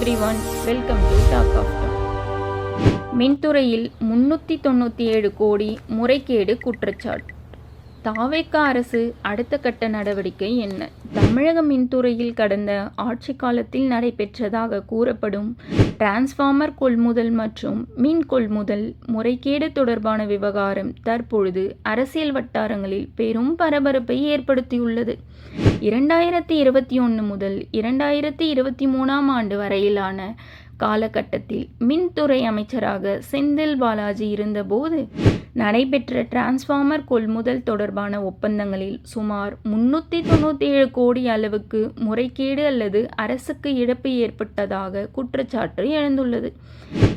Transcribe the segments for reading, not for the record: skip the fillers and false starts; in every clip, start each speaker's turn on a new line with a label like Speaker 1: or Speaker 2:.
Speaker 1: everyone, welcome to Talk of Talk. மின்துறையில் 397 கோடி முறைகேடு குற்றச்சாட்டு. தாவேக அரசு அடுத்த கட்ட நடவடிக்கை என்ன? தமிழக மின்துறையில் கடந்த ஆட்சி காலத்தில் நடைபெற்றதாக கூறப்படும் டிரான்ஸ்ஃபார்மர் கொள்முதல் மற்றும் மின் கொள்முதல் முறைகேடு தொடர்பான விவகாரம் தற்பொழுது அரசியல் வட்டாரங்களில் பெரும் பரபரப்பை ஏற்படுத்தியுள்ளது. 2021 முதல் 2023 ஆண்டு வரையிலான காலகட்டத்தில் மின்துறை அமைச்சராக செந்தில் பாலாஜி இருந்தபோது நடைபெற்ற டிரான்ஸ்ஃபார்மர் கொள்முதல் தொடர்பான ஒப்பந்தங்களில் சுமார் 397 கோடி அளவுக்கு முறைகேடு அல்லது அரசுக்கு இழப்பு ஏற்பட்டதாக குற்றச்சாட்டு எழுந்துள்ளது.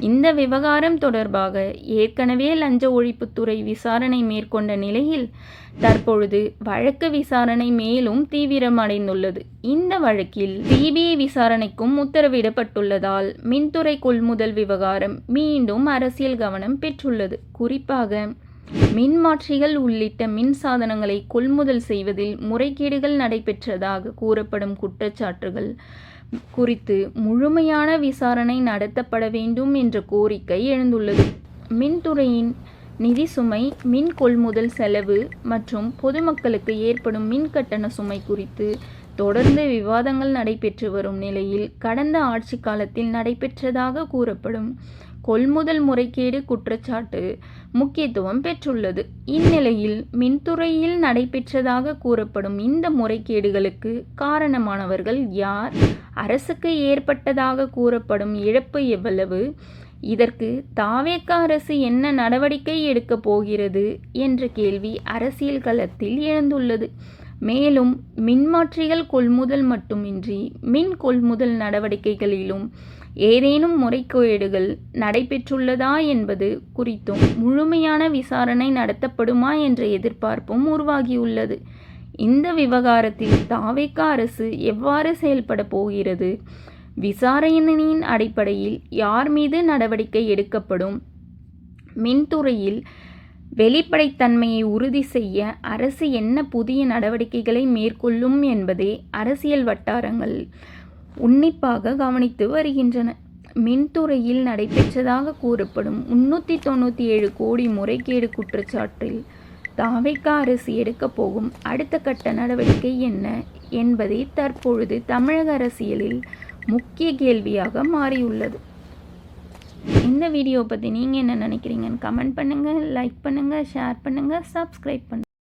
Speaker 1: இந்த விவகாரம் தொடர்பாக ஏற்கனவே லஞ்ச ஒழிப்புத்துறை விசாரணை மேற்கொண்ட நிலையில் தற்பொழுது வழக்கு விசாரணை மேலும் தீவிரமடைந்துள்ளது. இந்த வழக்கில் சிபிஐ விசாரணைக்கும் உத்தரவிடப்பட்டுள்ளதால் மின்துறை கொள்முதல் விவகாரம் மீண்டும் அரசியல் கவனம் பெற்றுள்ளது. குறிப்பாக மின்மாற்றிகள் உள்ளிட்ட மின் சாதனங்களை கொள்முதல் செய்வதில் முறைகேடுகள் நடைபெற்றதாக கூறப்படும் குற்றச்சாட்டுகள் குறித்து முழுமையான விசாரணை நடத்தப்பட வேண்டும் என்ற கோரிக்கை எழுந்துள்ளது. மின்துறையின் நிதி சுமை, மின் கொள்முதல் செலவு மற்றும் பொதுமக்களுக்கு ஏற்படும் மின் கட்டண சுமை குறித்து தொடர்ந்து விவாதங்கள் நடைபெற்று வரும் நிலையில் கடந்த ஆட்சி காலத்தில் நடைபெற்றதாக கூறப்படும் கொள்முதல் முறைகேடு குற்றச்சாட்டு முக்கியத்துவம் பெற்றுள்ளது. இந்நிலையில் மின்துறையில் நடைபெற்றதாக கூறப்படும் இந்த முறைகேடுகளுக்கு காரணமானவர்கள் யார்? அரசுக்கு ஏற்பட்டதாக கூறப்படும் இழப்பு எவ்வளவு? இதற்கு தாவேக அரசு என்ன நடவடிக்கை எடுக்கப் போகிறது என்ற கேள்வி அரசியல் களத்தில் எழுந்துள்ளது. மேலும் மின்மாற்றிகள் கொள்முதல் மட்டுமின்றி மின் கொள்முதல் நடவடிக்கைகளிலும் ஏதேனும் முறைகேடுகள் நடைபெற்றுள்ளதா என்பது குறித்தும் முழுமையான விசாரணை நடத்தப்படுமா என்ற எதிர்பார்ப்பும் உருவாகியுள்ளது. இந்த விவகாரத்தில் தாவேக அரசு எவ்வாறு செயல்பட போகிறது? விசாரணையின் அடிப்படையில் யார் மீது நடவடிக்கை எடுக்கப்படும்? மின்துறையில் வெளிப்படைத்தன்மையை உறுதி செய்ய அரசு என்ன புதிய நடவடிக்கைகளை மேற்கொள்ளும் என்பதை அரசியல் வட்டாரங்கள் உன்னிப்பாக கவனித்து வருகின்றன. மின்துறையில் நடைபெற்றதாக கூறப்படும் 397 கோடி முறைகேடு குற்றச்சாட்டில் தாவேக அரசு எடுக்கப் போகும் அடுத்த கட்ட நடவடிக்கை என்ன என்பதை தற்பொழுது தமிழக அரசியலில் முக்கிய கேள்வியாக மாறியுள்ளது. இந்த வீடியோ பற்றி நீங்கள் என்ன நினைக்கிறீங்கன்னு கமெண்ட் பண்ணுங்கள், லைக் பண்ணுங்கள், ஷேர் பண்ணுங்கள், சப்ஸ்கிரைப் பண்ணுங்கள்.